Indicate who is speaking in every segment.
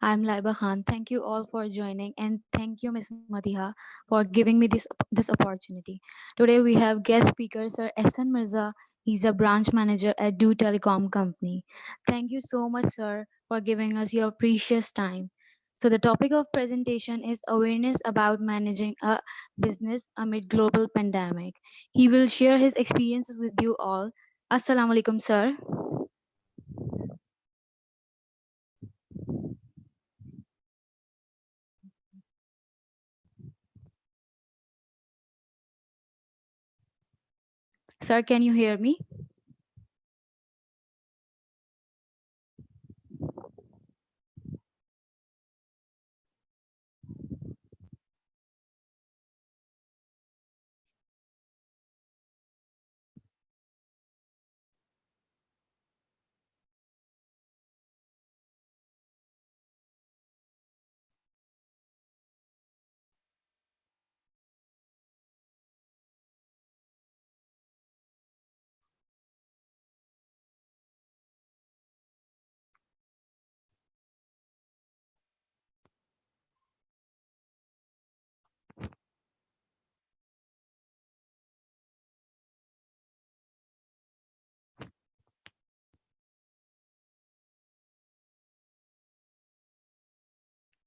Speaker 1: I'm Laiba Khan. Thank you all for joining, and thank you, Ms. Madiha, for giving me this opportunity. Today we have guest speaker Sir Ehsan Mirza. He's a branch manager at JUW Telecom Company. Thank you so much, sir, for giving us your precious time. So the topic of presentation is awareness about managing a business amid global pandemic. He will share his experiences with you all. Assalamu alaikum, sir. Sir, can you hear me?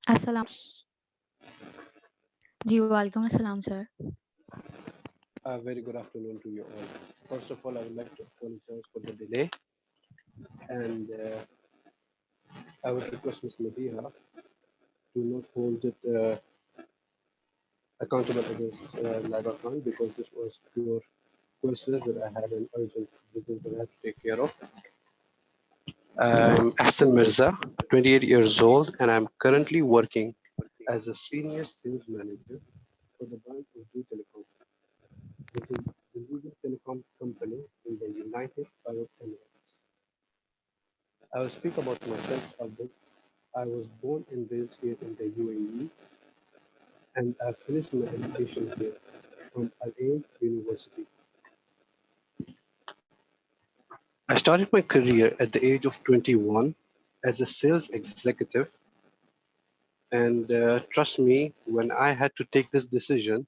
Speaker 1: Assalam. जी वालेकुम अस्सलाम sir.
Speaker 2: A very good afternoon to you all. First of all, I would like to apologize for the delay, and I would request Ms. Madiha to not hold it accountable against Laiba Khan because this was pure coincidence that I had an urgent business that I had to take care of. I'm Ahsan Mirza, 28 years old, and I'm currently working as a senior sales manager for the branch of JUW Telecom, which is the leading telecom company in the United Arab Emirates. I will speak about myself a bit. I was born and raised here in the UAE, and I finished my education here from Al Ain University. I started my career at the age of 21 as a sales executive, and trust me, when I had to take this decision,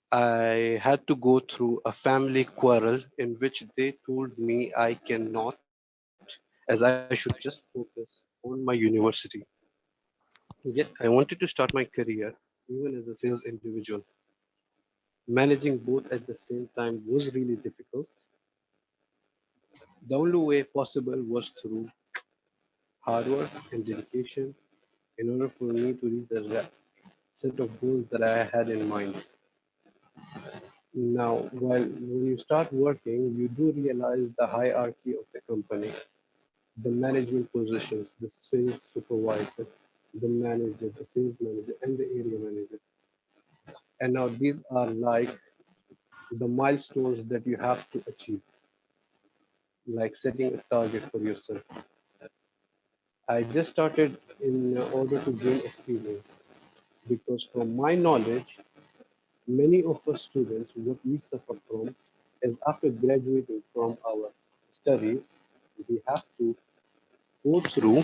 Speaker 2: I had to go through a family quarrel in which they told me I cannot, as I should just focus on my university. Yet I wanted to start my career even as a sales individual. Managing both at the same time was really difficult. The only way possible was through hard work and dedication in order for me to reach the set of goals that I had in mind. Now, when you start working, you do realize the hierarchy of the company, the management positions, the sales supervisor, the manager, the sales manager, and the area manager. And now these are like the milestones that you have to achieve, like setting a target for yourself. I just started in order to gain experience because, from my knowledge, many of us students, what we suffer from is after graduating from our studies, we have to go through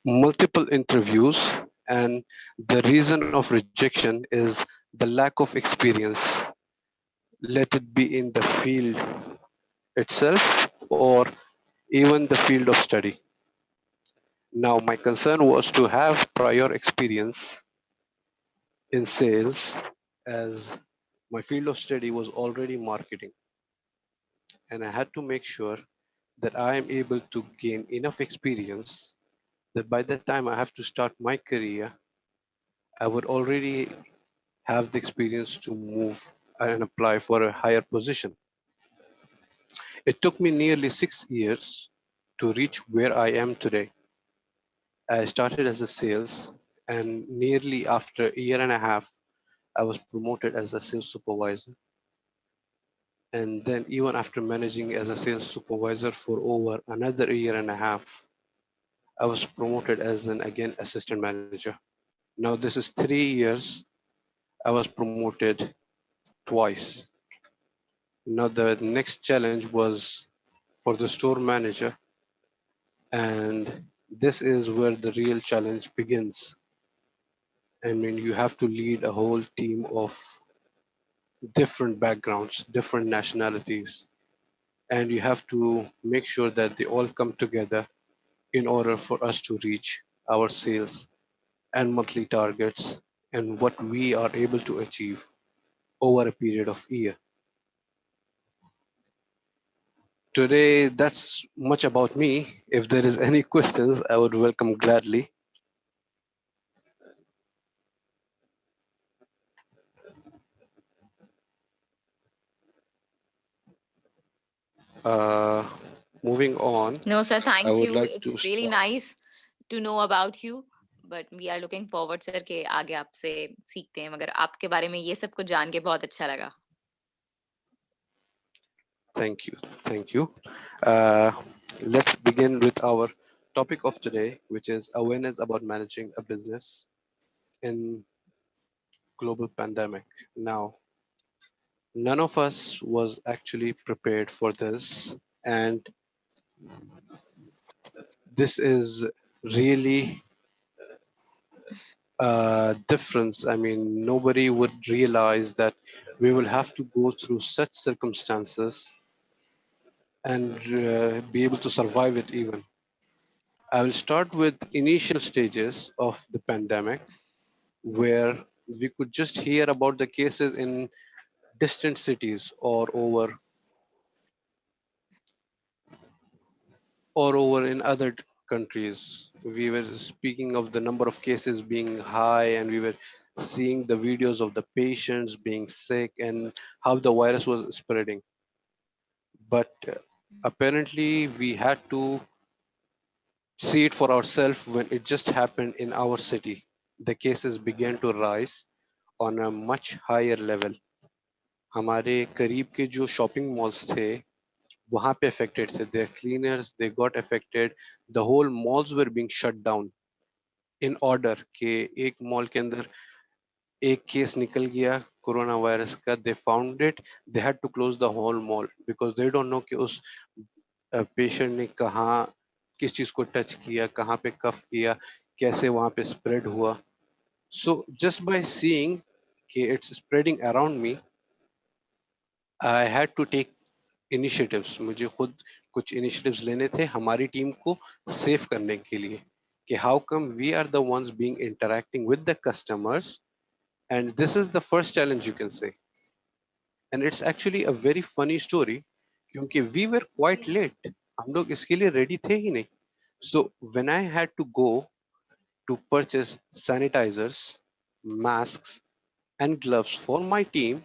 Speaker 2: multiple interviews, and the reason of rejection is the lack of experience, let it be in the field itself or even the field of study. Now, my concern was to have prior experience in sales as my field of study was already marketing, and I had to make sure that I am able to gain enough experience that by the time I have to start my career, I would already have the experience to move and apply for a higher position. It took me nearly 6 years to reach where I am today. I started as a sales, and nearly after a year and a half, I was promoted as a sales supervisor. And then, even after managing as a sales supervisor for over another year and a half, I was promoted as an again assistant manager. Now, this is 3 years. I was promoted twice. Now, the next challenge was for the store manager, and This is where the real challenge begins. I mean, you have to lead a whole team of different backgrounds, different nationalities, and you have to make sure that they all come together in order for us to reach our sales and monthly targets and what we are able to achieve over a period of year. Today, that's much about me. If there is any questions, I would welcome gladly. Uh, moving on,
Speaker 3: No, sir,
Speaker 2: I
Speaker 3: thank
Speaker 2: would
Speaker 3: you.
Speaker 2: like to
Speaker 3: It's really
Speaker 2: start.
Speaker 3: nice to know about you. But we are looking forward sir के आगे आपसे सीखते हैं मगर आपके बारे में ये सब कुछ जान के बहुत अच्छा लगा.
Speaker 2: Thank you. Thank you. Uh, let's begin with our topic of today, which is awareness about managing a business in global pandemic. Now, none of us was actually prepared for this, and this is really a difference. I mean, nobody would realize that we will have to go through such circumstances and be able to survive it even. I will start with initial stages of the pandemic where we could just hear about the cases in distant cities or over in other countries. We were speaking of the number of cases being high, and we were seeing the videos of the patients being sick and how the virus was spreading. But apparently, we had to see it for ourselves when it just happened in our city. The cases began to rise on a much higher level. हमारे करीब के जो shopping malls थे वहां पे affected थे. their cleaners they got affected. The whole malls were being shut down in order कि एक मॉल के अंदर एक केस निकल गया कोरोना वायरस का. they found it, they had to close the whole mall because they don't know कि उस पेशेंट ने कहाँ किस चीज को टच किया, कहाँ पे कफ किया, कैसे वहां पे स्प्रेड हुआ. So just by seeing कि it's spreading around me, I had to take initiatives. मुझे खुद कुछ initiatives लेने थे हमारी टीम को सेव करने के लिए कि how come we are the ones being interacting with the customers, and this is the first challenge you can say. And it's actually a very funny story क्योंकि we were quite late. हम लोग इसके लिए ready थे ही नहीं. So when I had to go to purchase sanitizers, masks, and gloves for my team,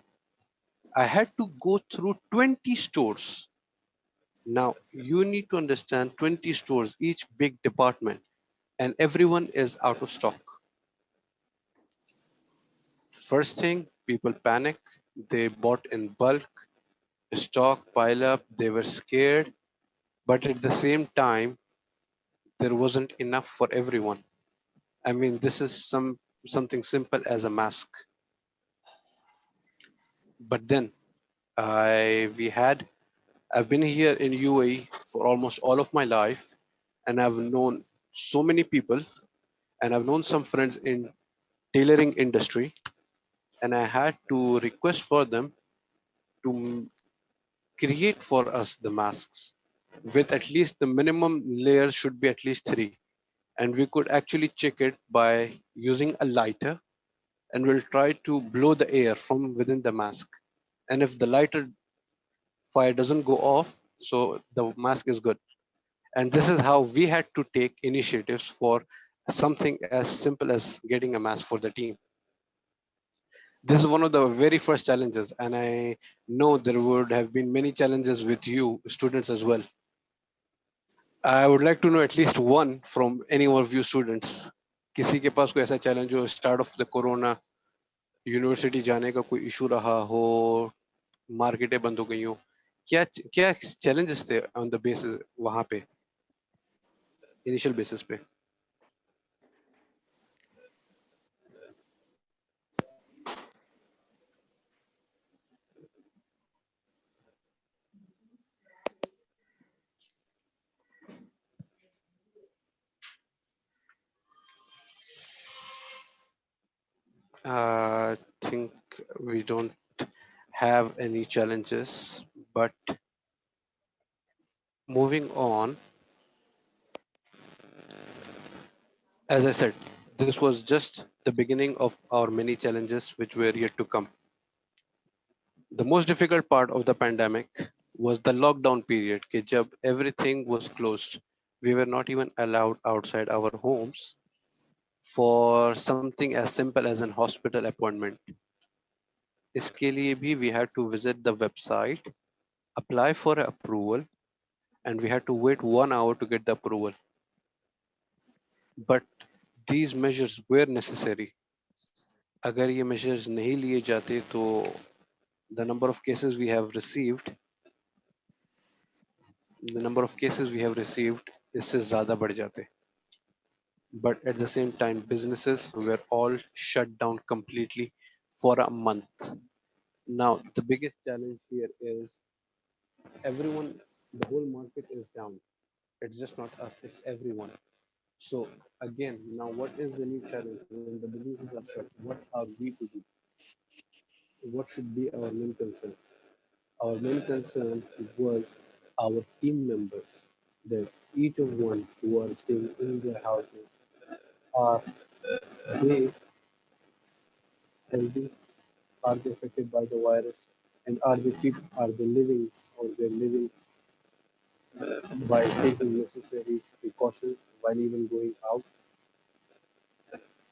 Speaker 2: I had to go through 20 stores. Now, you need to understand 20 stores, each big department, and everyone is out of stock. First thing, people panic. They bought in bulk, stock pile up, they were scared, but at the same time, there wasn't enough for everyone. I mean, this is something simple as a mask. But then I've been here in UAE for almost all of my life, and I've known so many people, and I've known some friends in tailoring industry, and I had to request for them to create for us the masks with at least the minimum layers should be at least three, and we could actually check it by using a lighter, and we'll try to blow the air from within the mask, and if the lighter fire doesn't go off, so the mask is good. And this is how we had to take initiatives for something as simple as getting a mask for the team. This is one of the very first challenges, and I know there would have been many challenges with you students as well. I would like to know at least one from any of you students. किसी के पास कोई ऐसा challenge हो start of the corona, university जाने का कोई issue रहा हो, मार्केटें बंद हो गई हो, क्या क्या चैलेंजेस थे ऑन द बेसिस वहां पे इनिशियल बेसिस पे. I think we don't have any challenges, but moving on, as I said, this was just the beginning of our many challenges which were yet to come. The most difficult part of the pandemic was the lockdown period, कि जब everything was closed. We were not even allowed outside our homes for something as simple as an hospital appointment. इसके लिए भी we had to visit the website, apply for approval, and we had to wait 1 hour to get the approval. But these measures were necessary. अगर ये measures नहीं लिए जाते तो the number of cases we have received, the number of cases we have received इससे ज़्यादा बढ़ जाते. But at the same time, businesses were all shut down completely for a month. Now, the biggest challenge here is everyone, the whole market is down. It's just not us, it's everyone. So, again, now what is the new challenge when the businesses are shut? What are we to do? What should be our main concern? Our main concern was our team members, that each of one who are staying in their houses, are they healthy? Are they affected by the virus? And are they living or they're living by taking necessary precautions while even going out?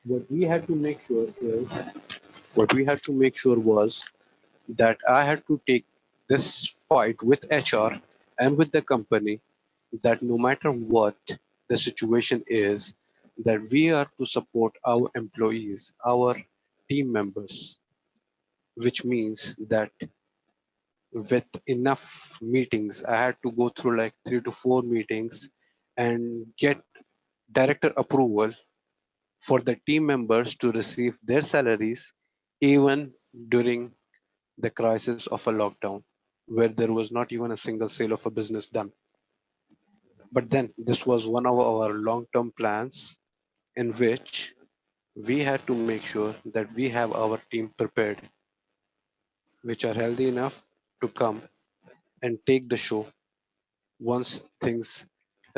Speaker 2: What we had to make sure is what we had to make sure was that I had to take this fight with HR and with the company that no matter what the situation is, that we are to support our employees, our team members, which means that with enough meetings, I had to go through like 3 to 4 meetings and get director approval for the team members to receive their salaries even during the crisis of a lockdown where there was not even a single sale of a business done. But then this was one of our long-term plans in which we had to make sure that we have our team prepared, which are healthy enough to come and take the show once things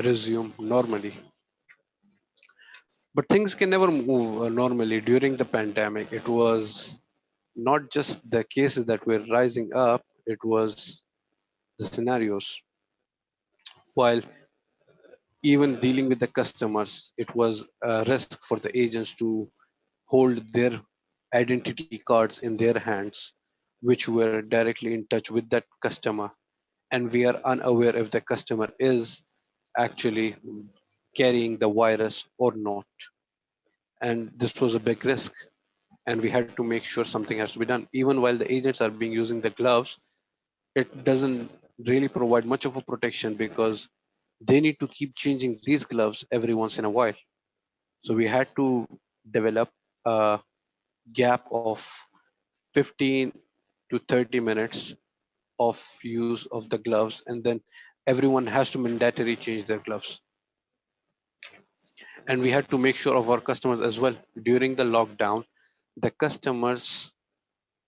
Speaker 2: resume normally. But things can never move normally during the pandemic. It was not just the cases that were rising up, it was the scenarios. While even dealing with the customers, it was a risk for the agents to hold their identity cards in their hands, which were directly in touch with that customer. And we are unaware if the customer is actually carrying the virus or not. And this was a big risk. And we had to make sure something has to be done. Even while the agents are being using the gloves, it doesn't really provide much of a protection because they need to keep changing these gloves every once in a while. So we had to develop a gap of 15 to 30 minutes of use of the gloves, and then everyone has to mandatory change their gloves. And we had to make sure of our customers as well. During the lockdown, the customers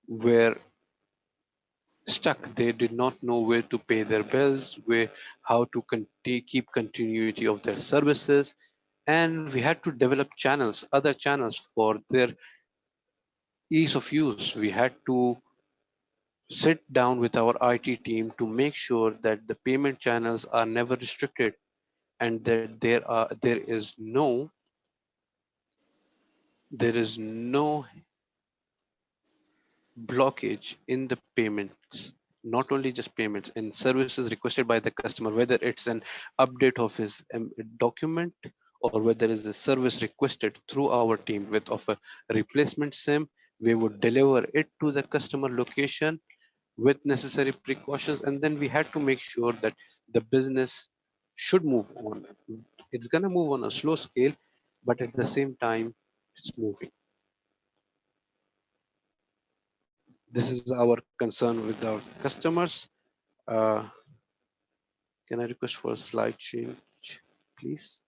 Speaker 2: were stuck. They did not know where to pay their bills, where how to keep continuity of their services, and we had to develop channels, other channels for their ease of use. We had to sit down with our IT team to make sure that the payment channels are never restricted and that there is no blockage in the payments, not only just payments in services requested by the customer, whether it's an update of his document or whether it's a service requested through our team with of a replacement sim. We would deliver it to the customer location with necessary precautions, and then we had to make sure that the business should move on. It's going to move on a slow scale, but at the same time it's moving. This is our concern with our customers. uh, can I request for a slide change, please?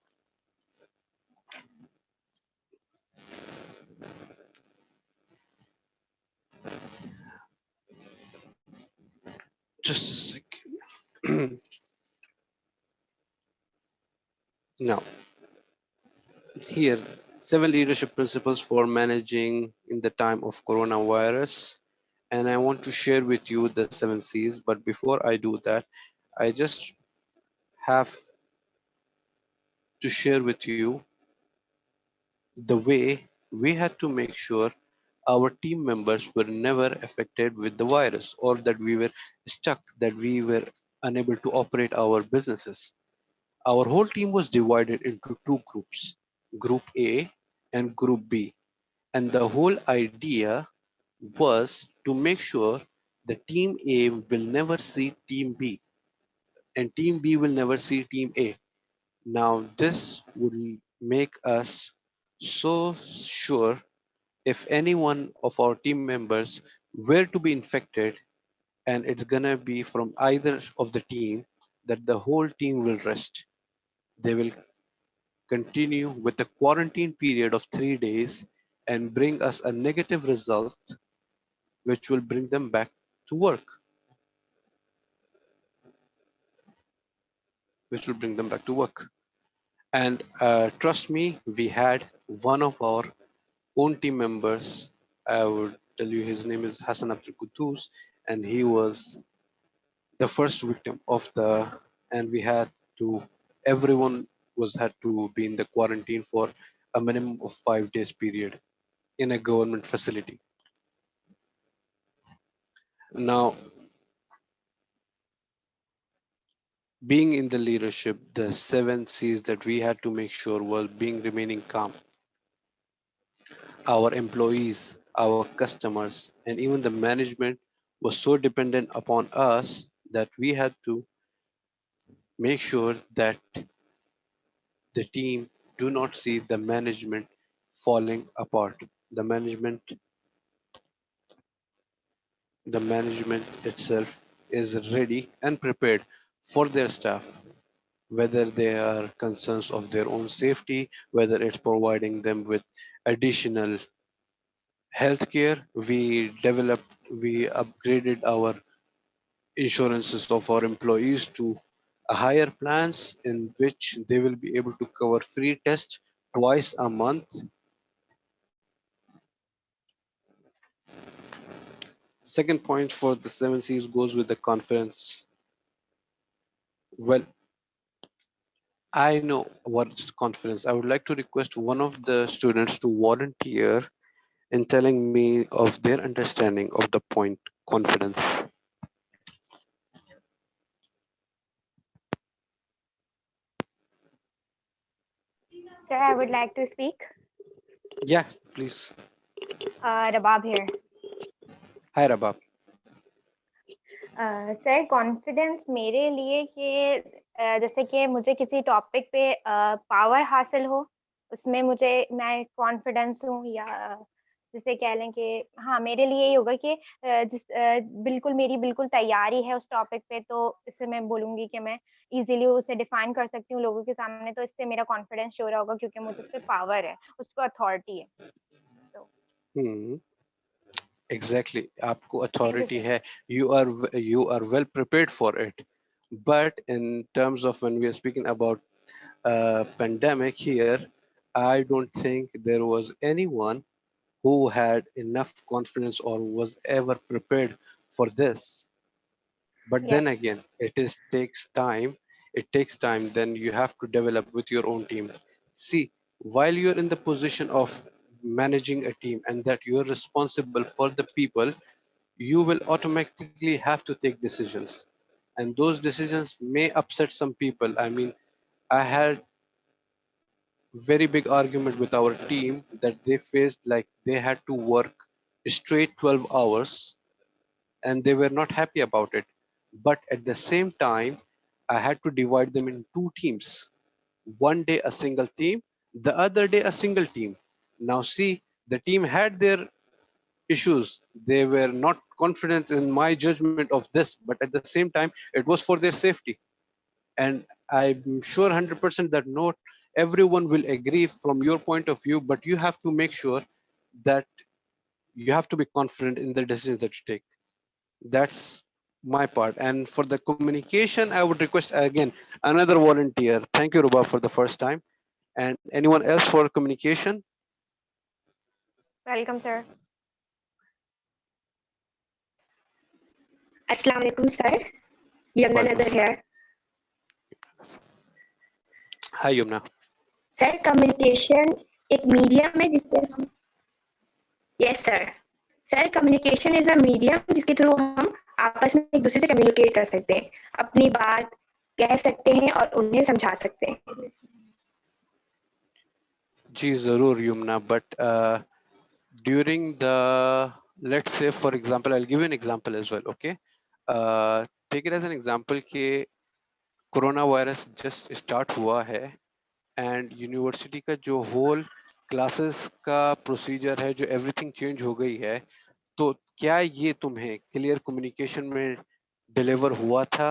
Speaker 2: Just a second. Now, here, 7 leadership principles for managing in the time of coronavirus. And I want to share with you the 7 C's. But before I do that, I just have to share with you the way we had to make sure our team members were never affected with the virus, or that we were stuck, that we were unable to operate our businesses. Our whole team was divided into two groups, Group A and Group B. And the whole idea was to make sure the Team A will never see Team B and Team B will never see Team A. Now, this would make us so sure if any one of our team members were to be infected, and it's gonna be from either of the team, that the whole team will rest. They will continue with a quarantine period of 3 days and bring us a negative result, which will bring them back to work, which will bring them back to work. And trust me, we had one of our own team members. I would tell you his name is Hassan Abdul Quddus, and he was the first victim of the, and we had to, everyone was had to be in the quarantine for a minimum of 5 days period in a government facility. Now, being in the leadership, the 7 C's that we had to make sure was being remaining calm. Our employees, our customers, and even the management was so dependent upon us that we had to make sure that the team do not see the management falling apart. The management, the management itself is ready and prepared for their staff, whether they are concerns of their own safety, whether it's providing them with additional healthcare. We upgraded our insurances of our employees to a higher plans in which they will be able to cover free tests twice a month. Second point for the 7 C's goes with the confidence. Well, I know what's confidence. I would like to request one of the students to volunteer in telling me of their understanding of the point confidence.
Speaker 4: Sir, I would like to speak.
Speaker 2: Yeah, please.
Speaker 4: Rabab here.
Speaker 2: Hi, Rabab.
Speaker 4: Sir confidence मेरे लिए कि जैसे कि मुझे किसी topic पे power हासिल हो उसमें मुझे मैं कॉन्फिडेंस हूँ या जिसे कह लें कि हाँ मेरे लिए ये होगा कि बिल्कुल मेरी बिल्कुल तैयारी है उस टॉपिक पे तो इससे मैं बोलूँगी कि मैं इजीली उसे डिफाइन कर सकती हूँ लोगों के सामने तो इससे मेरा कॉन्फिडेंस शो रहा होगा क्योंकि मुझे उस पर पावर है उस पर अथॉरिटी है तो
Speaker 2: Hmm. Exactly. आपको
Speaker 4: थैंक यू
Speaker 2: authority
Speaker 4: सर
Speaker 2: है. You are well prepared for it. But in terms of when we are speaking about pandemic here, I don't think there was anyone who had enough confidence or was ever prepared for this. But then
Speaker 4: yes
Speaker 2: again, takes time. It takes time. Then you have to develop with your own team. See, while you're in the position of managing a team and that you're responsible for the people, you will automatically have to take decisions. And those decisions may upset some people. I mean, I had very big argument with our team that they faced, like they had to work straight 12 hours and they were not happy about it. But at the same time, I had to divide them in two teams. One day a single team, the other day a single team. Now see, the team had their issues. They were not confident in my judgment of this, but at the same time, it was for their safety. And I'm sure 100% that not everyone will agree from your point of view, but you have to make sure that you have to be confident in the decisions that you take. That's my part. And for the communication, I would request again another volunteer. Thank you, Ruba, for the first time. And anyone else for communication?
Speaker 4: Welcome, sir.
Speaker 5: Assalamu alaikum, sir. Yamna
Speaker 2: Walaikum
Speaker 5: Nazar
Speaker 2: salam.
Speaker 5: here.
Speaker 2: Hi, Yumna.
Speaker 5: Sir communication एक medium है जिससे हम yes sir communication is a medium जिसके through हम आपस में एक दूसरे से कम्युनिकेट कर सकते हैं, अपनी बात कह सकते हैं और उन्हें समझा सकते हैं.
Speaker 2: Ji, zarur, Yumna. But during the, let's say, for example, I'll give you an example as well. Okay. Take it as an example कि कोरोना वायरस जस्ट स्टार्ट हुआ है एंड यूनिवर्सिटी का जो होल क्लासेस का procedure है, जो everything change हो गई है, तो क्या ये तुम्हें क्लियर कम्युनिकेशन में डिलीवर हुआ था?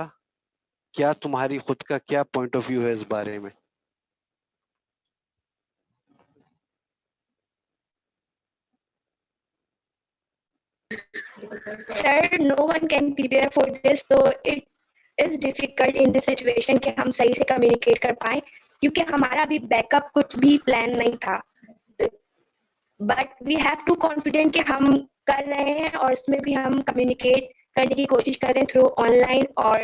Speaker 2: क्या तुम्हारी खुद का क्या पॉइंट ऑफ व्यू है इस बारे में?
Speaker 5: Sir no one can prepare for this, तो it is difficult in this situation कि हम सही से कम्युनिकेट कर पाए क्योंकि हमारा अभी बैकअप कुछ भी प्लान नहीं था. But we have to confident कि हम कर रहे हैं और उसमें भी हम कम्युनिकेट करने की कोशिश कर रहे हैं थ्रू ऑनलाइन और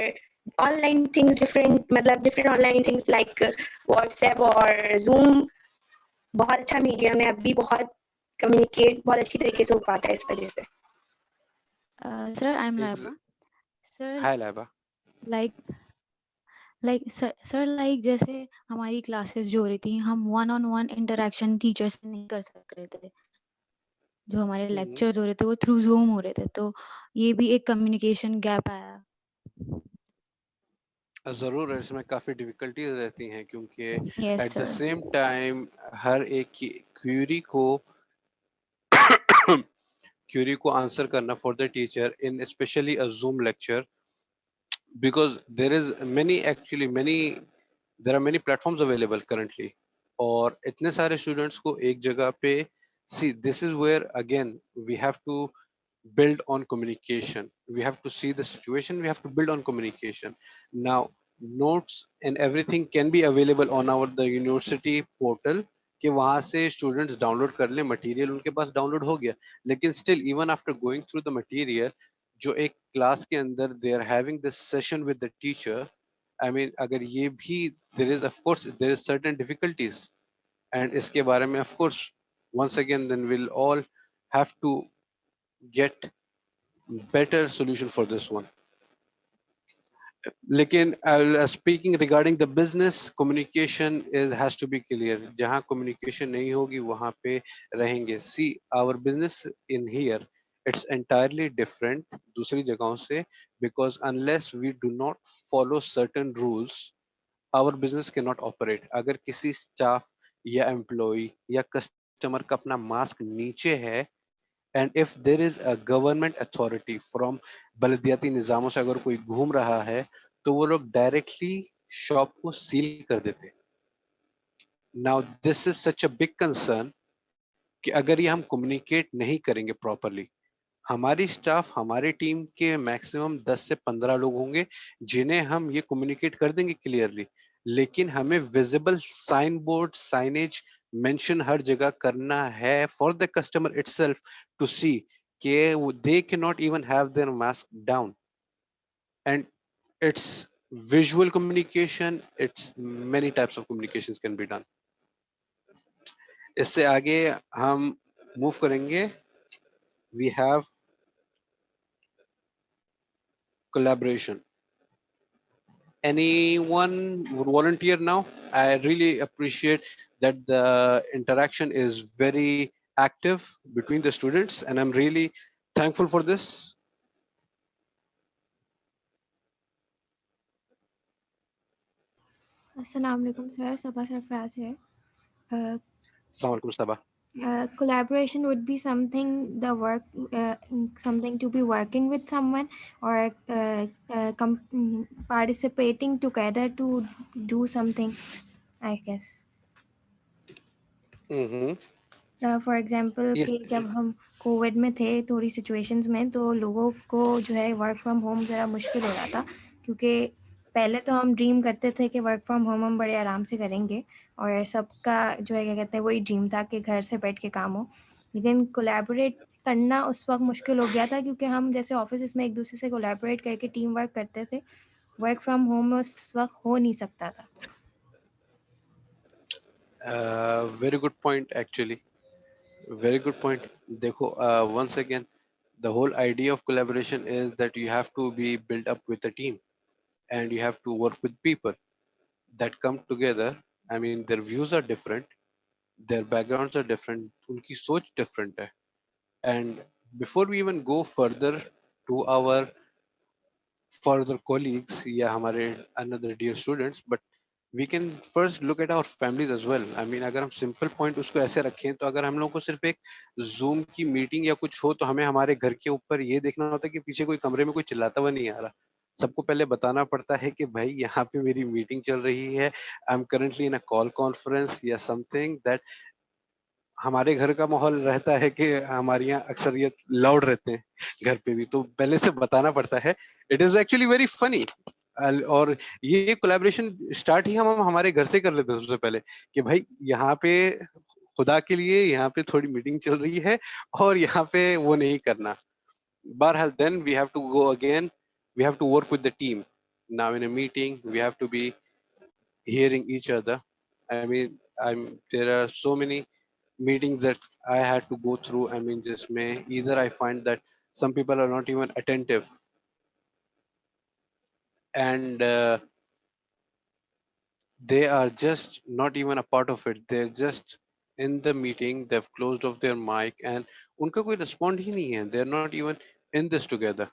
Speaker 5: ऑनलाइन थिंग्स डिफरेंट, मतलब different online things like WhatsApp और जूम बहुत अच्छा मीडियम है, अभी बहुत कम्युनिकेट बहुत अच्छी तरीके से हो पाता है इस वजह से.
Speaker 1: Sir, I'm
Speaker 2: Ex-
Speaker 1: Laiba. Sir,
Speaker 2: Hi, Laiba.
Speaker 1: like sir like जैसे हमारी क्लासेस जो हो रही थी, हम one on one interaction teacher से नहीं कर सक रहे थे. जो हमारे
Speaker 2: हम्म,
Speaker 1: लेक्चर्स हो रहे थे वो थ्रू जूम हो रहे थे, तो ये भी एक कम्युनिकेशन गैप आया.
Speaker 2: जरूर है, इसमें काफी डिफिकल्टीज रहती हैं क्योंकि
Speaker 1: yes
Speaker 2: at the
Speaker 1: sir.
Speaker 2: Same time हर एक की क्वेरी को क्वेरी को आंसर करना for the teacher in specially a zoom lecture, because there is there are many platforms available currently, और इतने सारे students को एक जगह पे, see, this is where again we have to build on communication. We have to see the situation, we have to build on communication. Now notes and everything can be available on our the university portal, कि वहां से students download कर लें, material उनके पास download हो गया. लेकिन still even after going through the material, जो एक क्लास के अंदर they are having this session with the teacher, I mean अगर ये भी, there is of course there is certain difficulties, and इसके बारे में of course once again then we'll all have to get better solution for this one. लेकिन speaking regarding the business, communication is has to be clear. जहाँ communication नहीं होगी वहाँ पे रहेंगे. See, our business in here, it's entirely different दूसरी जगहों से, because unless we do not follow certain rules, our business cannot operate. अगर किसी staff या employee या customer का अपना mask नीचे है, and if there is a government authority from बलदियाती निज़ामों से अगर कोई घूम रहा है, तो वो लोग डायरेक्टली शॉप को सील कर देते. Now this is such a big concern कि अगर ये हम कम्युनिकेट नहीं करेंगे प्रॉपरली, हमारी स्टाफ, हमारे टीम के मैक्सिमम 10 से 15 लोग होंगे जिन्हें हम ये कम्युनिकेट कर देंगे क्लियरली, लेकिन हमें visible sign board, signage mention हर जगह करना है for the customer itself to see कि they can not even have their mask down. And it's visual communication, it's many types of communications can be done. इससे आगे हम move करेंगे. We have collaboration. Anyone would volunteer now? I really appreciate that the interaction is very active between the students, and I'm really thankful for this.
Speaker 6: Assalamu alaikum, sir. Sabah Sarfraz here. Uh,
Speaker 2: Assalamu alaikum, Sabah.
Speaker 6: Collaboration would be something something to be working with someone or participating together to do something, I guess.
Speaker 2: Mhm.
Speaker 6: For example
Speaker 2: Yes.
Speaker 6: कि जब हम Covid में थे थोड़ी situations में, तो लोगों को जो है वर्क फ्रॉम होम ज़रा मुश्किल हो रहा था, क्योंकि पहले तो हम ड्रीम करते थे कि वर्क फ्रॉम होम हम बड़े आराम से करेंगे, और सबका जो है क्या कहते हैं वही ड्रीम था कि घर से बैठ के काम हो। लेकिन कोलैबोरेट करना उस वक्त मुश्किल हो गया था, क्योंकि हम जैसे ऑफिस में एक दूसरे से कोलैबोरेट करके टीम वर्क करते थे, वर्क फ्रॉम होम में उस वक्त हो नहीं सकता था।
Speaker 2: Very good point, actually. Very good point. देखो, once again, the whole idea of collaboration is that you have to be built up with a team and you have to work with people that come together. I mean, their views are different, their backgrounds are different, उनकी सोच different है. And before we even go further to our further colleagues या हमारे another dear students, but we can first look at our families as well. I mean, अगर हम simple point उसको ऐसे रखें, तो अगर हम लोग को सिर्फ एक Zoom की मीटिंग या कुछ हो, तो हमें हमारे घर के ऊपर ये देखना होता है कि पीछे कोई कमरे में कोई चिल्लाता हुआ नहीं आ रहा. सबको पहले बताना पड़ता है कि भाई यहाँ पे मेरी मीटिंग चल रही है, I am currently in a call conference या समथिंग दैट. हमारे घर का माहौल रहता है कि हमारे यहाँ अक्सरियत लाउड रहते हैं घर पे भी, तो पहले से बताना पड़ता है. It is actually very funny. और ये कोलैबोरेशन स्टार्ट ही हम हमारे घर से कर लेते हैं सबसे पहले, कि भाई यहाँ पे खुदा के लिए यहाँ पे थोड़ी मीटिंग चल रही है और यहाँ पे वो नहीं करना. बहरहाल then we have to go again, we have to work with the team. Now in a meeting we have to be hearing each other. I mean, there are so many meetings that I had to go through. I mean, just may either I find that some people are not even attentive, and they are just not even a part of it. They're just in the meeting. They've closed off their mic, and उनका कोई respond ही नहीं है. They're not even in this together.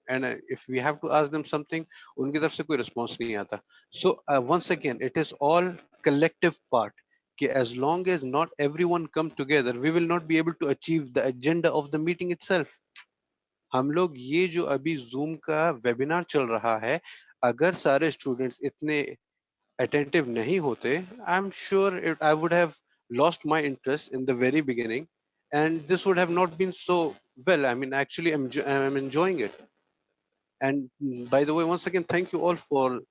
Speaker 2: And if we have to ask them something, उनकी तरफ से कोई response नहीं आता. So once again, it is all collective part. कि as long as not everyone come together, we will not be able to achieve the agenda of the meeting itself. हम लोग ये जो अभी Zoom का webinar चल रहा है, अगर सारे students इतने attentive nahi hote, I'm sure I would have lost my interest in the very beginning, and this would have not been so well. I mean, actually, I'm enjoying it. And by the way, once again, thank you all for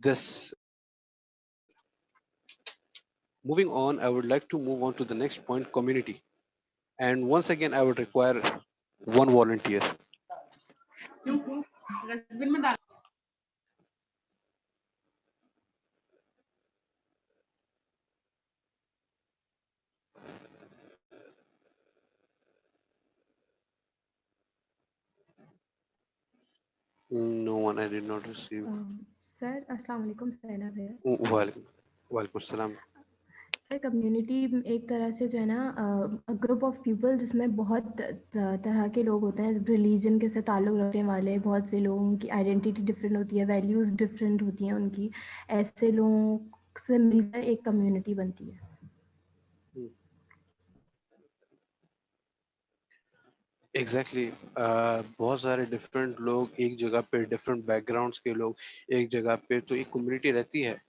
Speaker 2: this. Moving on, I would like to move on to the next point, community. And once again, I would require one volunteer. No one, I did not receive.
Speaker 7: Sir अस्सलाम वालेकुम, Zainab है।
Speaker 2: Walaikum Walaikum Assalam.
Speaker 7: Sir community एक तरह से जो है ना group of people जिसमें बहुत तरह के लोग होते हैं, रिलीजन के साथ ताल्लुक़ रखने वाले बहुत से लोगों की आइडेंटिटी डिफरेंट होती है, वैल्यूज़ डिफरेंट होती हैं उनकी, ऐसे लोगों से मिलकर एक कम्युनिटी बनती है।
Speaker 2: एग्जैक्टली बहुत सारे डिफरेंट लोग एक जगह पे, डिफरेंट बैकग्राउंड्स के लोग एक जगह पे, तो एक कम्युनिटी रहती है.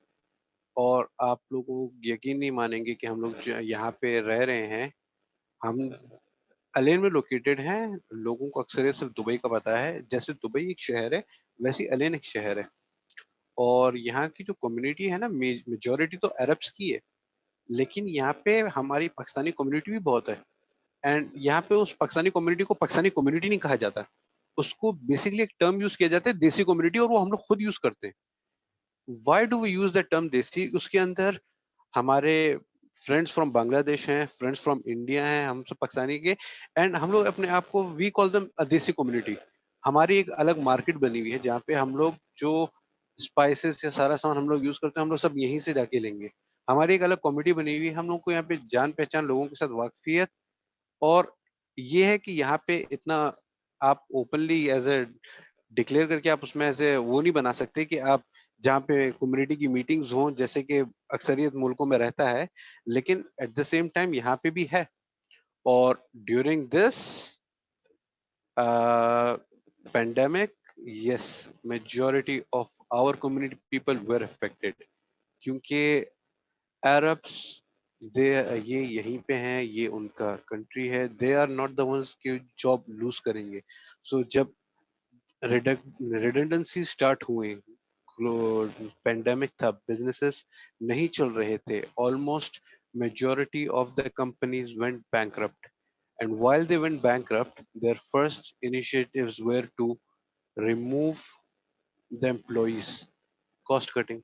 Speaker 2: और आप लोगों यकीन नहीं मानेंगे कि हम लोग यहाँ पे रह रहे हैं. हम अलेन में लोकेटेड हैं. लोगों को अक्सर सिर्फ दुबई का पता है. जैसे दुबई एक शहर है, वैसे अलेन एक शहर है. और यहाँ की जो कम्युनिटी है ना, मेजोरिटी तो अरब्स की है, लेकिन यहाँ पे हमारी पाकिस्तानी कम्युनिटी भी बहुत है. एंड यहाँ पे उस पाकिस्तानी कम्युनिटी को पाकिस्तानी कम्युनिटी नहीं कहा जाता. उसको बेसिकली एक टर्म यूज किया जाता है, देसी कम्युनिटी, और वो हम लोग खुद यूज करते हैं. Why do we use the term desi? उसके अंदर हमारे फ्रेंड्स फ्रॉम बांग्लादेश हैं, फ्रेंड्स फ्रॉम इंडिया हैं, हम सब पाकिस्तानी के. एंड हम लोग अपने आप को वी कॉल देम अ देसी कम्युनिटी. हमारी एक अलग मार्केट बनी हुई है जहाँ पे हम लोग जो स्पाइसेस या सारा सामान हम लोग यूज करते हैं, हम लोग सब यहीं से जाके लेंगे. हमारी एक अलग कम्युनिटी बनी हुई है. हम लोग को यहाँ पे जान पहचान, लोगों के साथ वाकफियत. और ये है कि यहाँ पे इतना आप ओपनली एज ए डिक्लेयर करके आप उसमें ऐसे वो नहीं बना सकते कि आप जहाँ पे कम्युनिटी की मीटिंग्स हों, जैसे कि अक्सरियत मुल्कों में रहता है. लेकिन एट द सेम टाइम यहाँ पे भी है. और during this pandemic, yes, majority of our community people were affected, क्योंकि अरब्स दे ये यहीं पे हैं, ये उनका कंट्री है, they are not the ones कि जॉब लूज करेंगे. सो जब रिडंडेंसी स्टार्ट हुई, पेंडेमिक था, बिजनेसेस नहीं चल रहे थे, almost majority of the companies went bankrupt. And while they went bankrupt, their first initiatives were to remove the employees, cost cutting.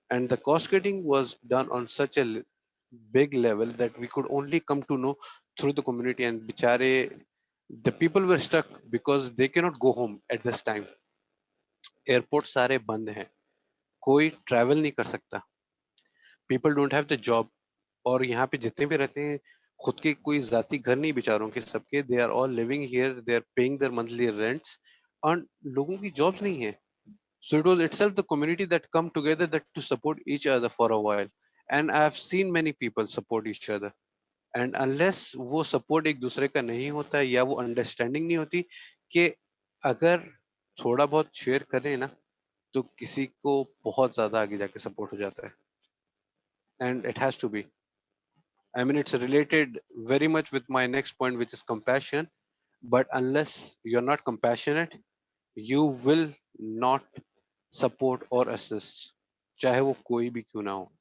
Speaker 2: And the cost cutting was done on such a big level that we could only come to know through the community. And bichare, the people were stuck because they cannot go home at this time. Airport सारे बंद हैं, कोई travel नहीं कर सकता, people don't have the job. और यहाँ पे जितने भी रहते हैं, खुद के कोई जाती घर नहीं बेचारों के, सबके they are all living here, they are paying their monthly rents, और लोगों की जॉब्स नहीं है. So it was itself the community that come together that to support each other for a while. And I have seen many people support each other. And unless वो support एक दूसरे का नहीं होता है, या वो understanding नहीं होती कि अगर थोड़ा बहुत शेयर करें ना, तो किसी को बहुत ज्यादा आगे जाके सपोर्ट हो जाता है. And it has to be. I mean, it's related very much with my next point, which is compassion. But unless you're not compassionate, you will not support or assist, चाहे वो कोई भी क्यों ना हो.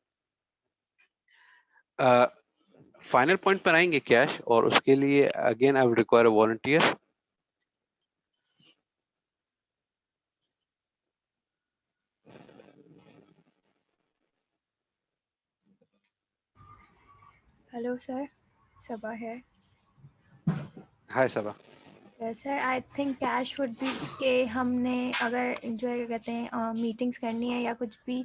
Speaker 2: फाइनल पॉइंट पर आएंगे cash, और उसके लिए again I would require a volunteer.
Speaker 6: Hello sir, Saba है.
Speaker 2: Hi Saba.
Speaker 6: Sir I think cash would be कि हमने अगर जो है क्या कहते हैं मीटिंग्स करनी है या कुछ भी,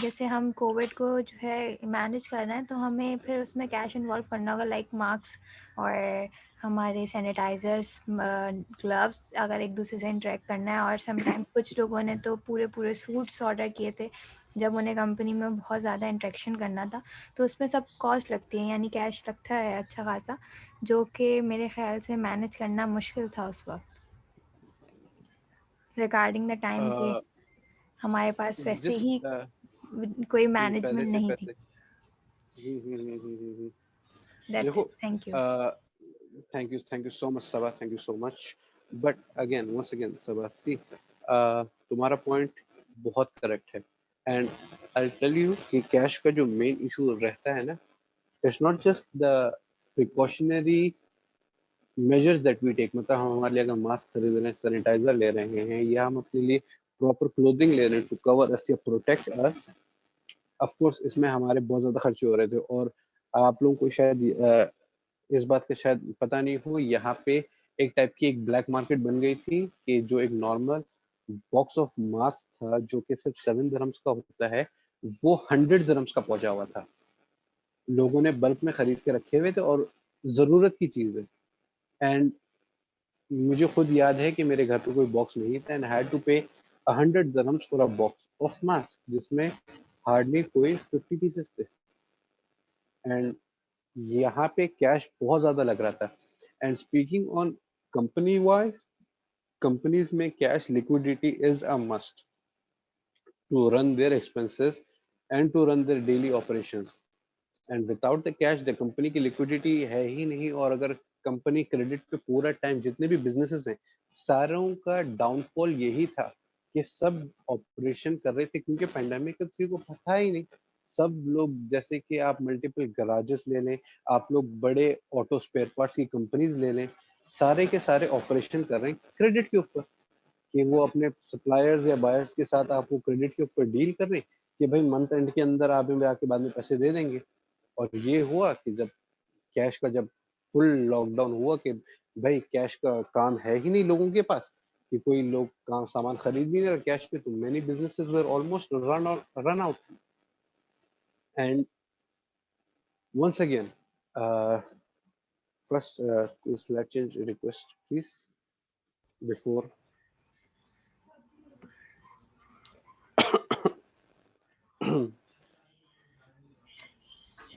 Speaker 6: जैसे हम कोविड को जो है मैनेज कर रहे हैं तो हमें फिर उसमें कैश इन्वॉल्व करना होगा, लाइक मास्क और हमारे सैनिटाइज़र्स, ग्लव्स, अगर एक दूसरे से इंटरेक्ट करना है. और समटाइम कुछ लोगों ने तो पूरे पूरे सूट्स ऑर्डर किए थे जब उन्हें कंपनी में बहुत ज़्यादा इंटरेक्शन करना था, तो उसमें सब कॉस्ट लगती है, यानी कैश लगता है अच्छा खासा, जो कि मेरे ख़्याल से मैनेज करना मुश्किल था उस वक़्त, रिगार्डिंग द टाइम कि हमारे पास वैसे
Speaker 2: जिस
Speaker 6: ही कोई
Speaker 2: पहले
Speaker 6: मैनेजमेंट
Speaker 2: से
Speaker 6: नहीं थी.
Speaker 2: पहले. हम्म.
Speaker 6: दैट्स
Speaker 2: देखो,
Speaker 6: it, thank you.
Speaker 2: thank you so much Sabah, thank you so much. But again, once again Sabah, see, तुम्हारा पॉइंट बहुत करेक्ट है. एंड आई टेल यू कि कैश का जो मेन इशू रहता है ना, it's not just the precautionary measures that we take. मतलब हम हमारे लिए अगर मास्क खरीद रहे हैं, सैनिटाइजर ले रहे हैं, या हम अपने लिए प्रॉपर क्लोथिंग ले रहे हैं टू कवर अस या प्रोटेक्ट अस, ऑफ कोर्स इसमें हमारे बहुत ज्यादा खर्चे हो रहे थे. और आप लोगों को शायद इस बात का शायद पता नहीं हो, यहाँ पे एक टाइप की एक ब्लैक मार्केट बन गई थी कि जो एक नॉर्मल बॉक्स ऑफ मास्क था जो कि सिर्फ 7 दिरहम्स का होता है, वो 100 दिरहम्स का पहुंचा हुआ था. लोगों ने बल्क में खरीद के रखे हुए थे, और जरूरत की चीज है. एंड मुझे खुद याद है कि मेरे घर पे कोई बॉक्स नहीं था, एंड हैड टू पे 100 dirhams for a box of mask, जिसमें हार्डली कोई 50 पीसेस थे. एंड यहाँ पे कैश बहुत ज्यादा लग रहा था. And speaking on company wise, companies में cash liquidity is a must to run their expenses and to run their daily operations. And without the cash the company की लिक्विडिटी है ही नहीं. और अगर कंपनी क्रेडिट पे पूरा टाइम, जितने भी बिजनेसेस हैं, सारों का डाउनफॉल यही था कि सब ऑपरेशन कर रहे थे, क्योंकि पेंडेमिक का किसी को पता ही नहीं. सब लोग, जैसे कि आप मल्टीपल गराजेस ले लें, आप लोग बड़े ऑटो स्पेयर पार्ट्स की कंपनीज ले लें, सारे के सारे ऑपरेशन कर रहे हैं क्रेडिट के ऊपर. कि वो अपने सप्लायर्स या बायर्स के साथ आप वो क्रेडिट के ऊपर डील कर रहे हैं कि भाई मंथ एंड के अंदर आप हमें आके बाद में पैसे दे देंगे. और ये हुआ कि जब कैश का जब फुल लॉकडाउन हुआ कि भाई कैश का काम है ही नहीं लोगों के पास, कि कोई लोग काम सामान खरीद भी नहीं रहा कैश पे, तो many businesses were almost run out. And once again, first let's change request please before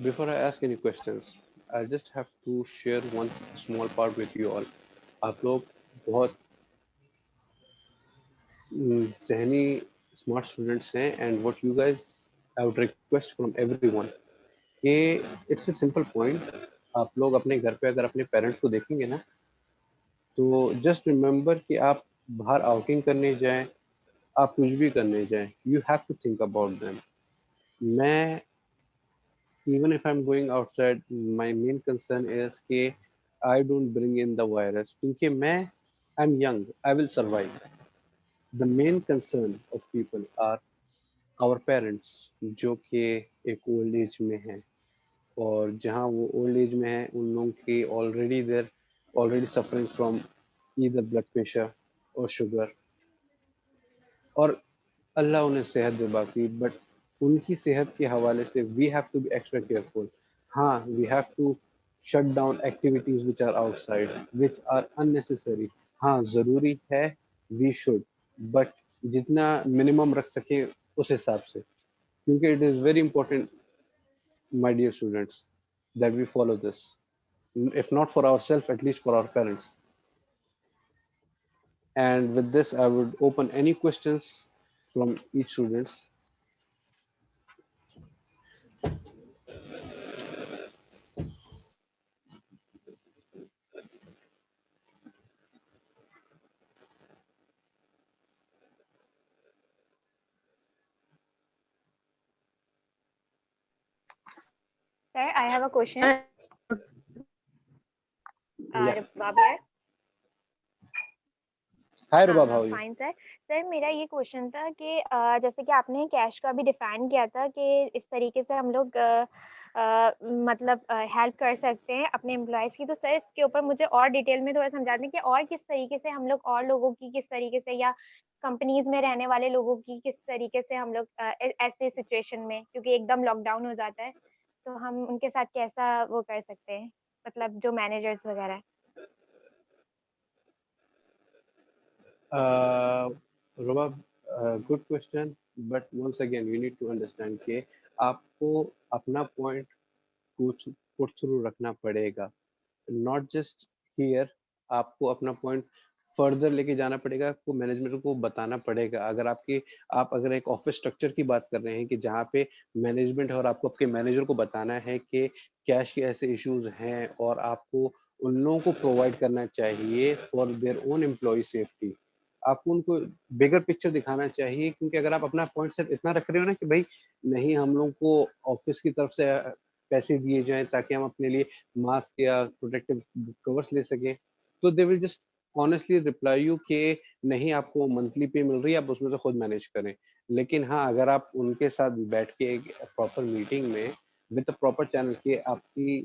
Speaker 2: before I ask any questions. I just have to share one small part with you all. आप लोग बहुत जहनी smart students हैं, and what you guys, I would request from everyone कि it's a simple point. आप लोग अपने घर पे अगर अपने पेरेंट्स को देखेंगे ना, तो जस्ट रिमेंबर कि आप बाहर आउटिंग करने जाएं, आप कुछ भी करने जाएं, you have to think about them. मैं even if I'm going outside, my main concern is कि I don't bring in the virus क्योंकि मैं I'm young, I will survive. The main concern of people are our parents जो कि एक old age में हैं, और जहाँ वो ओल्ड एज में हैं उन लोगों की already suffering from either blood pressure और शुगर, और अल्लाह उन्हें सेहत दे बाकी, बट उनकी सेहत के हवाले से we have to be extra careful. हाँ, we have to shut down activities which are outside which are unnecessary. हाँ, ज़रूरी है, वी शुड, बट जितना मिनिमम रख सके उस हिसाब से, क्योंकि it is very important my dear students that we follow this, if not for ourselves, at least for our parents. And with this, I would open any questions from each students.
Speaker 4: Sir, I have a question.
Speaker 2: Yeah.
Speaker 4: Rubab here.
Speaker 2: Hi,
Speaker 4: हाँ
Speaker 2: Rubab, how
Speaker 4: हाँ
Speaker 2: are you?
Speaker 4: Fine sir. Sir मेरा ये question था कि जैसे कि आपने cash का भी डिफाइन किया था कि इस तरीके से हम लोग मतलब हेल्प कर सकते हैं अपने एम्प्लॉयज़ की, तो सर इसके ऊपर मुझे और डिटेल में थोड़ा समझा दें कि और किस तरीके से हम लोग और लोगों की किस तरीके से, या कंपनीज में रहने वाले लोगों की किस तरीके से हम लोग ऐसे सिचुएशन में, क्योंकि एकदम लॉकडाउन हो जाता है, तो हम उनके साथ कैसा वो कर सकते हैं, मतलब जो मैनेजर्स वगैरह हैं।
Speaker 2: Uh, Rubab, good question. But once again, you need to understand कि आपको अपना point कुछ put through रखना पड़ेगा, not just here. आपको अपना point फर्दर लेके जाना पड़ेगा, आपको मैनेजमेंट को बताना पड़ेगा। आप अगर एक ऑफिस स्ट्रक्चर की बात कर रहे हैं कि जहाँ पे मैनेजमेंट है और आपको आपके मैनेजर को बताना है कि कैश के ऐसे इश्यूज हैं और आपको उन लोगों को प्रोवाइड करना चाहिए for their own employ safety, आपको उनको बिगर पिक्चर दिखाना चाहिए। क्योंकि अगर आप अपना पॉइंट सिर्फ इतना रख रहे हो ना कि भाई नहीं, हम लोग को ऑफिस की तरफ से पैसे दिए जाएं ताकि हम अपने लिए मास्क या प्रोटेक्टिव कवर्स ले सकें, तो they will just honestly reply you कि नहीं, आपको मंथली पे मिल रही है, आप उसमें से खुद मैनेज करें। लेकिन हाँ, अगर आप उनके साथ बैठ के एक प्रॉपर मीटिंग में विद प्रॉपर चैनल के आपकी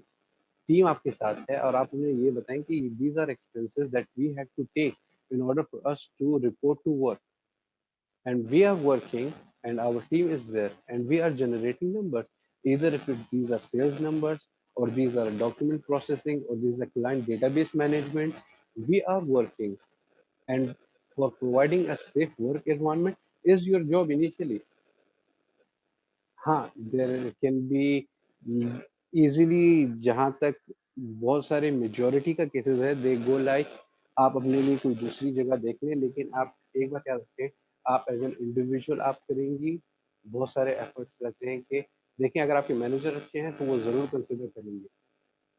Speaker 2: टीम आपके साथ है और आप उन्हें ये बताएं कि these are expenses that we have to take in order for us to report to work, and we are working and our team is there and we are generating numbers, either if these are sales numbers or these are document processing or these are client database management, we are working, and for providing a safe work environment is your job initially. हाँ, there can be easily, जहाँ तक बहुत सारे majority का cases है, दे go like आप अपने लिए कोई दूसरी जगह देख लें, लेकिन आप एक बात याद रखें, आप एज एन इंडिविजुअल आप करेंगी, बहुत सारे एफर्ट्स रहते हैं कि देखिए, अगर आपके मैनेजर अच्छे हैं तो वो ज़रूर कंसिडर करेंगे,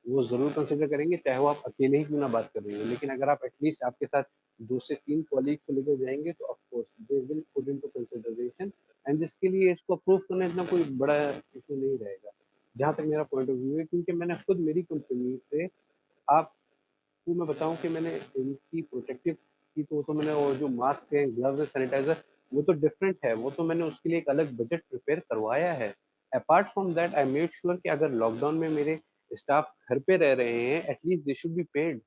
Speaker 2: वो ज़रूर कंसिडर करेंगे, चाहे वो आप अकेले ही क्यों ना बात कर रही हो। लेकिन अगर आप एटलीस्ट आपके साथ 2 से 3 कॉलीग को लेकर जाएँगे तो of course they will put into consideration, and जिसके लिए इसको अप्रूव करना इतना कोई बड़ा इश्यू नहीं रहेगा। जहाँ तक मेरा पॉइंट ऑफ व्यू है, क्योंकि मैंने खुद मेरी कंपनी से, आपको मैं बताऊँ कि मैंने इनकी प्रोटेक्टिव की, तो मैंने वो जो मास्क है, ग्लव्स है, सैनिटाइज़र, वो तो डिफरेंट है, वो तो मैंने उसके लिए एक अलग बजट प्रिपेयर करवाया है। Apart from that I made sure कि अगर लॉकडाउन में मेरे स्टाफ घर पे रह रहे हैं, at least they should be paid,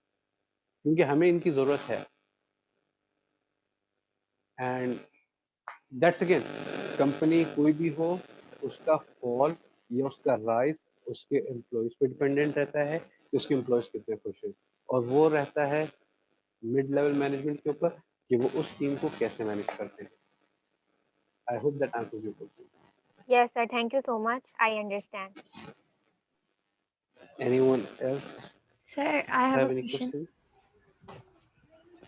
Speaker 2: क्योंकि हमें इनकी ज़रूरत है। एंड दैट्स अगेन, कंपनी कोई भी हो, उसका फॉल या उसका राइज उसके एम्प्लॉयज पे डिपेंडेंट रहता है कि उसके एम्प्लॉयज कितने खुश हैं, और वो रहता है मिड लेवल मैनेजमेंट के ऊपर कि वो उस टीम को कैसे मैनेज करते हैं। आई hope that answers your question.
Speaker 4: Yes, sir. Thank you so much. I understand.
Speaker 2: Anyone else
Speaker 6: sir I have a
Speaker 2: have any
Speaker 6: question.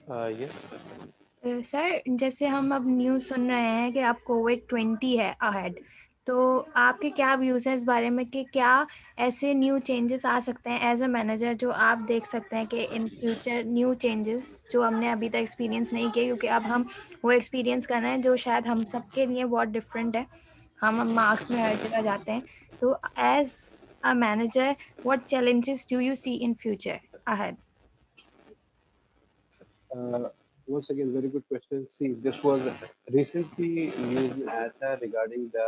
Speaker 2: Question? Yes.
Speaker 6: Sir जैसे हम अब न्यूज़ सुन रहे हैं कि अब कोविड 20 है अहेड, तो आपके क्या व्यूज़ हैं इस बारे में कि क्या ऐसे न्यू चेंजेस आ सकते हैं एज अ मैनेजर, जो आप देख सकते हैं कि इन फ्यूचर न्यू चेंजेस जो हमने अभी तक एक्सपीरियंस नहीं किए, क्योंकि अब हम वो एक्सपीरियंस कर रहे हैं जो शायद हम सबके लिए बहुत डिफरेंट है। हम मार्क्स में हर जगह जाते हैं। तो as a manager, what challenges do you see in future ahead?
Speaker 2: Once again, very good question. See, this was recently news में आया था regarding the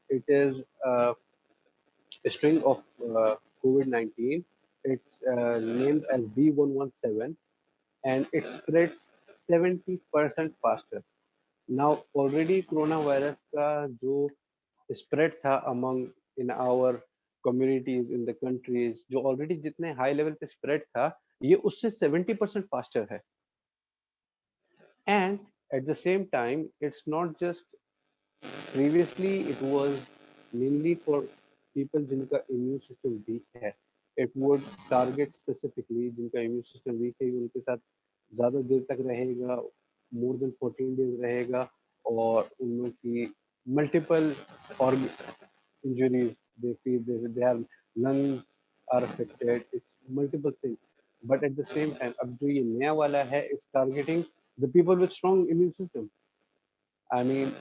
Speaker 2: it is a string of COVID-19. It's named as B117 and it spreads 70% faster. Now already coronavirus का जो spread था among in our communities in the countries जो already जितने high level पे spread था ये उससे 70% faster है. And at the same time it's not just previously it was mainly for people जिनका immune system weak है. It would target specifically जिनका immune system weak है उनके साथ ज़्यादा देर तक रहेगा, more than 14 days रहेगा और उन लोग की multiple organ injuries they feel they have lungs are affected, it's multiple things. But at the same time अब जो ये नया वाला है it's targeting the people with strong immune system. I mean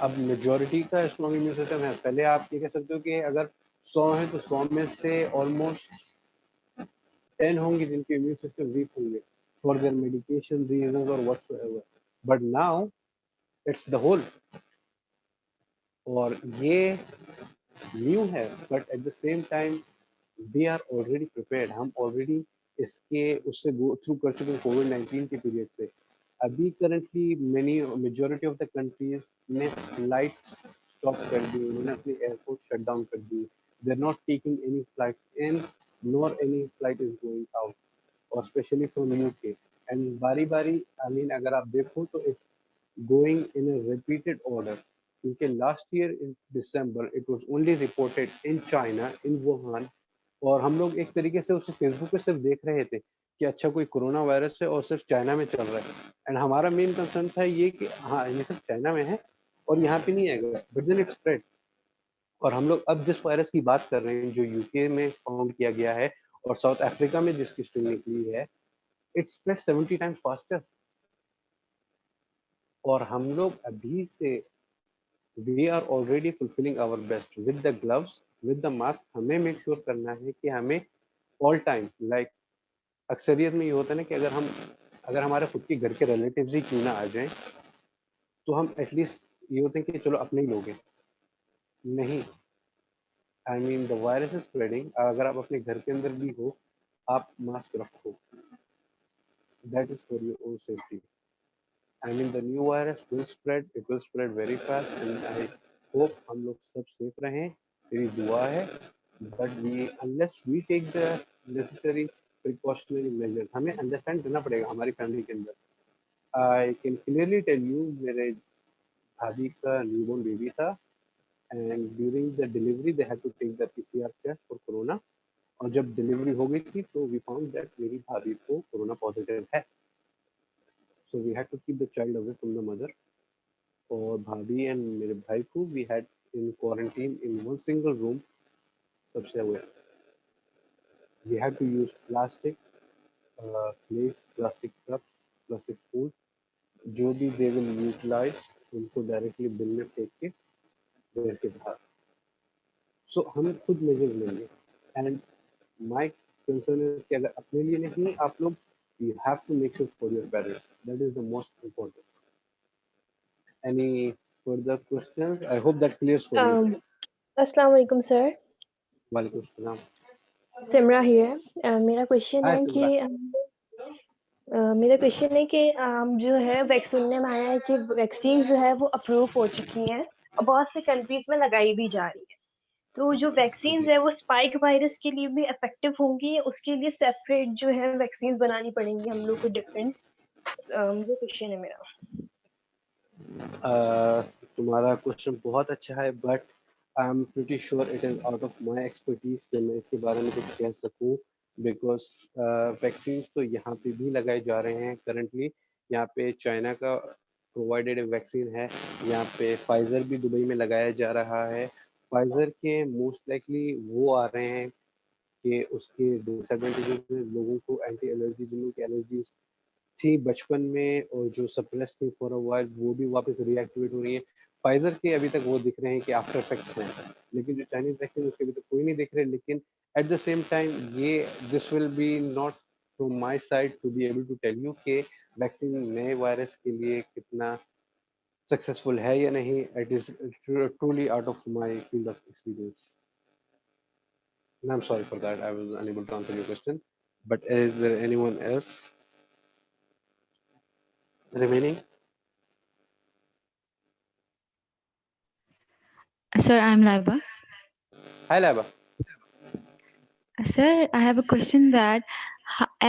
Speaker 2: अब मेजोरिटी का स्ट्रॉन्ग इम्यून सिस्टम है. पहले आप ये कह सकते हो कि अगर 100 है तो 100 में से ऑलमोस्ट 10 होंगे जिनके इम्यून सिस्टम वीक होंगे फॉर देयर मेडिकेशन रीजंस और whatsoever. But now it's the whole. और ये न्यू है but at the same time we are already prepared. हम ऑलरेडी इसके उससे गो थ्रू कर चुके हैं कोविड-19 के पीरियड से. अभी currently many majority of the countries ने फ्लाइट्स स्टॉप कर दी, उन्होंने अपने एयरपोर्ट शट डाउन कर दी. They are not taking any flights in nor any flight is going out और स्पेशली फ्रॉम यूके. एंड बारी बारी आई मीन अगर आप देखो तो it's going in a repeated order. क्योंकि last year in December it was only reported in China in Wuhan और हम लोग एक तरीके से उसे फेसबुक पे सिर्फ देख रहे थे कि अच्छा कोई कोरोना वायरस है और सिर्फ चाइना में चल रहा है. एंड हमारा मेन कंसर्न था ये कि हाँ ये सिर्फ चाइना में है और यहाँ पे नहीं आएगा. But then it spread. और हम लोग अब जिस वायरस की बात कर रहे हैं जो यूके में फाउंड किया गया है और साउथ अफ्रीका में जिसकी स्ट्रिंग निकली है इट स्प्रेड 70 टाइम्स फास्टर. और हम लोग अभी से we are already fulfilling our best with the gloves with the mask. हमें मेक श्योर करना है कि हमें ऑल टाइम लाइक अक्सरियत में ये होता है ना कि अगर हमारे खुद के घर के रिलेटिव्स ही क्यों ना आ जाएं तो हम एटलीस्ट ये होते हैं कि चलो अपने ही लोग हैं. नहीं, आई mean the virus is spreading. अगर आप अपने घर के अंदर भी हो आप मास्क रखो. That is for your own safety. I mean the new virus will spread, it will spread very fast and I hope हम लोग सब सेफ रहें. मेरी दुआ है. But we unless we take the necessary precautionary measure हमें understand करना पड़ेगा हमारी फैमिली के अंदर. I can clearly tell you मेरे भाभी का न्यूबॉर्न बेबी था and during the delivery they had to take the PCR test for corona. और जब डिलीवरी हो गई थी तो वी फाउंड दैट मेरी भाभी को कोरोना पॉजिटिव है. So we had to keep the child away from the mother. और भाभी एंड मेरे भाई को we had in quarantine in one single room. सबसे हुए we had to use plastic plates, plastic cups, plastic spoon. जो भी दे विल यूटिलाइज उनको डायरेक्टली बिल में फेंक के घर के बाहर. सो हम खुद मेजर लेंगे. एंड माई कंसर्न इज कि अगर अपने लिए नहीं आप लोग you have to make sure for your parents. That is the most important. Any further questions? I hope that clears for you.
Speaker 5: अस्सलाम वालेकुम सर,
Speaker 2: वालेकुम सलाम.
Speaker 5: सिमरा हियर. मेरा क्वेश्चन
Speaker 2: हाय
Speaker 5: है कि
Speaker 2: सिमरा.
Speaker 5: मेरा क्वेश्चन है कि जो है सुनने में आया है कि वैक्सीन जो है वो अप्रूव हो चुकी हैं और बहुत से कंट्रीज में लगाई भी जा रही है. तो जो वैक्सीन
Speaker 2: जी.
Speaker 5: है वो स्पाइक वायरस के लिए भी इफेक्टिव होंगी, उसके लिए सेपरेट जो है वैक्सीन बनानी पड़ेंगी हम लोग को डिफरेंट? ये क्वेश्चन है मेरा.
Speaker 2: तुम्हारा क्वेश्चन बहुत अच्छा है but I am pretty sure it is out of my expertise कि मैं इसके बारे में कुछ कह सकूं. बिकॉज वैक्सीन तो यहाँ पे भी लगाए जा रहे हैं करंटली. यहाँ पे चाइना का प्रोवाइडेड वैक्सीन है. यहाँ पे फाइजर भी दुबई में लगाया जा रहा है फाइजर के मोस्ट लाइकली वो आ रहे हैं कि उसके डिसएडवांटेजेस में लोगों को एंटी एलर्जी, जिन की एलर्जीज थी बचपन में और जो सप्रेस थी फॉर अ व्हाइल, वो भी वापस रीएक्टिवेट हो रही है। फाइजर के अभी तक वो दिख रहे हैं कि आफ्टर इफेक्ट्स हैं, लेकिन जो चाइनीज वैक्सीन उसके अभी तक कोई नहीं दिख रहे। लेकिन एट द सेम टाइम ये this will be not from my side to be able to tell you कि वैक्सीन नए वायरस के लिए कितना सक्सेसफुल है या नहीं। It is truly out of my field of experience, and I'm sorry for that. I was unable to answer your question. But is there anyone else remaining?
Speaker 1: Sir, I'm Laiba.
Speaker 2: Hi, Laba.
Speaker 1: Sir, I have a question that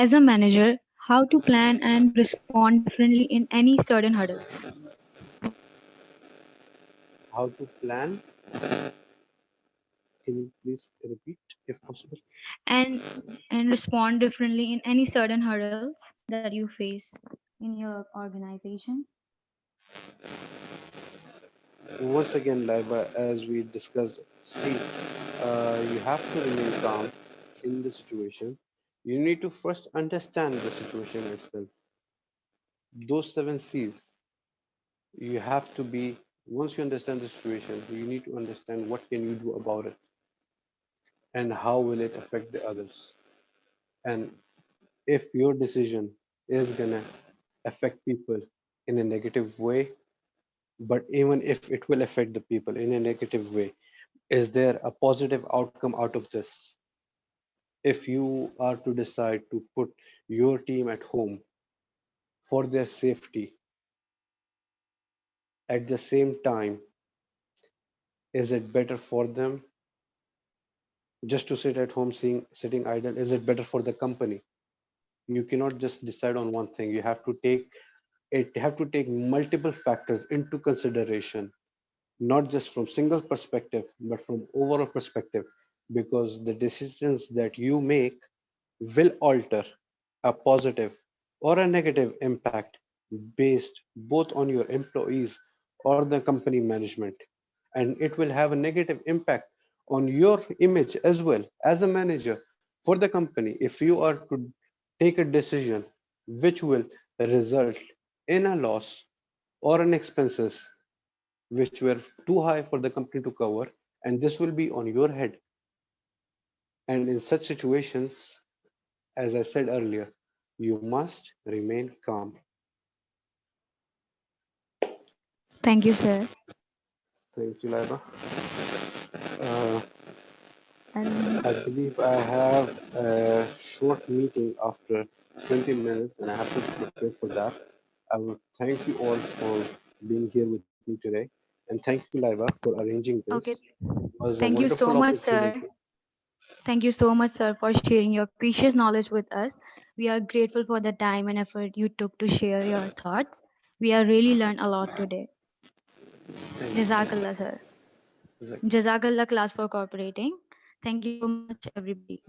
Speaker 1: as a manager, how to plan and respond differently in any certain hurdles
Speaker 2: How to plan? Can you please repeat if possible?
Speaker 1: and respond differently in any certain hurdles that you face in your organization.
Speaker 2: Once again, Laiba, as we discussed, see, you have to remain calm in the situation. You need to first understand the situation itself. Those seven C's, you have to be, once you understand the situation, you need to understand what can you do about it and how will it affect the others. And if your decision is gonna affect people in a negative way, but even if it will affect the people in a negative way, is there a positive outcome out of this? If you are to decide to put your team at home for their safety, at the same time, is it better for them just to sit at home sitting idle? Is it better for the company? You cannot just decide on one thing. You have to take multiple factors into consideration, not just from single perspective but from overall perspective, because the decisions that you make will alter a positive or a negative impact based both on your employees or the company management, and it will have a negative impact on your image as well as a manager for the company if you are to take a decision which will result in a loss or an expenses which were too high for the company to cover, and this will be on your head. And in such situations, as I said earlier, you must remain calm.
Speaker 1: Thank you, sir.
Speaker 2: Thank you, Laiba. Uh,
Speaker 1: And
Speaker 2: I believe I have a short meeting after 20 minutes and I have to prepare for that. I will thank you all for being here with me today. And thank you, Laiba, for arranging
Speaker 1: okay,
Speaker 2: this. It was a
Speaker 1: thank you so
Speaker 2: wonderful
Speaker 1: much, sir.
Speaker 2: opportunity.
Speaker 1: Thank you so much, sir, for sharing your precious knowledge with us. We are grateful for the time and effort you took to share your thoughts. We have really learned a lot today.
Speaker 2: Thank you.
Speaker 1: Jazakallah, sir.
Speaker 2: Exactly.
Speaker 1: Jazakallah class for cooperating. Thank you so much, everybody.